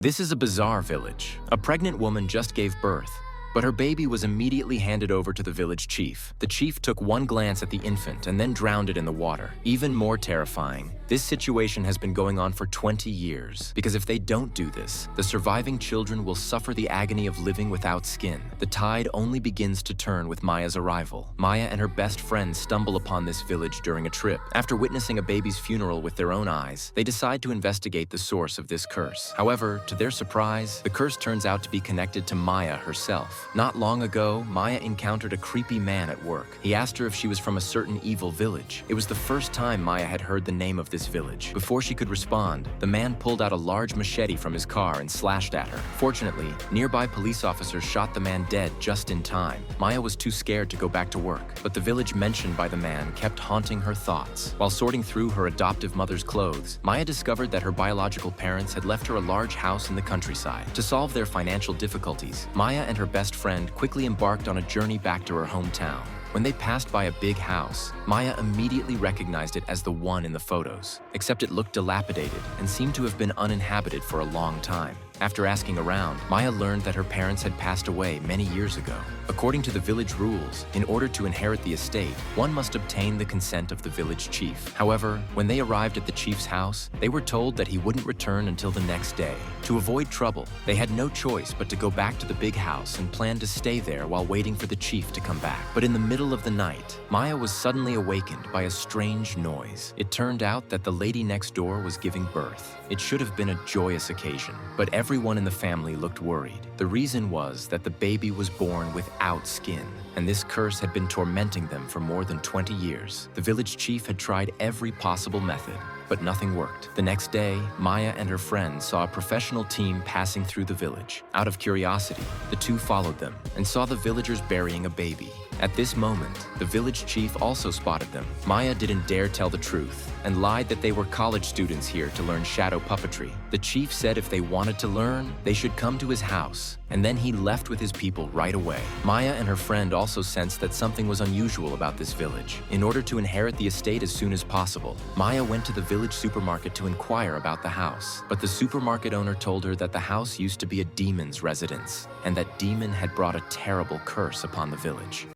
This is a bizarre village. A pregnant woman just gave birth, but her baby was immediately handed over to the village chief. The chief took one glance at the infant and then drowned it in the water. Even more terrifying, this situation has been going on for 20 years. Because if they don't do this, the surviving children will suffer the agony of living without skin. The tide only begins to turn with Maya's arrival. Maya and her best friend stumble upon this village during a trip. After witnessing a baby's funeral with their own eyes, they decide to investigate the source of this curse. However, to their surprise, the curse turns out to be connected to Maya herself. Not long ago, Maya encountered a creepy man at work. He asked her if she was from a certain evil village. It was the first time Maya had heard the name of this village. Before she could respond, the man pulled out a large machete from his car and slashed at her. Fortunately, nearby police officers shot the man dead just in time. Maya was too scared to go back to work, but the village mentioned by the man kept haunting her thoughts. While sorting through her adoptive mother's clothes, Maya discovered that her biological parents had left her a large house in the countryside. To solve their financial difficulties, Maya and her best friend quickly embarked on a journey back to her hometown. When they passed by a big house, Maya immediately recognized it as the one in the photos, except it looked dilapidated and seemed to have been uninhabited for a long time. After asking around, Maya learned that her parents had passed away many years ago. According to the village rules, in order to inherit the estate, one must obtain the consent of the village chief. However, when they arrived at the chief's house, they were told that he wouldn't return until the next day. To avoid trouble, they had no choice but to go back to the big house and plan to stay there while waiting for the chief to come back. But in the middle of the night, Maya was suddenly awakened by a strange noise. It turned out that the lady next door was giving birth. It should have been a joyous occasion, but everyone in the family looked worried. The reason was that the baby was born without skin, and this curse had been tormenting them for more than 20 years. The village chief had tried every possible method, but nothing worked. The next day, Maya and her friends saw a professional team passing through the village. Out of curiosity, the two followed them and saw the villagers burying a baby. At this moment, the village chief also spotted them. Maya didn't dare tell the truth and lied that they were college students here to learn shadow puppetry. The chief said if they wanted to learn, they should come to his house, and then he left with his people right away. Maya and her friend also sensed that something was unusual about this village. In order to inherit the estate as soon as possible, Maya went to the village supermarket to inquire about the house. But the supermarket owner told her that the house used to be a demon's residence, and that demon had brought a terrible curse upon the village.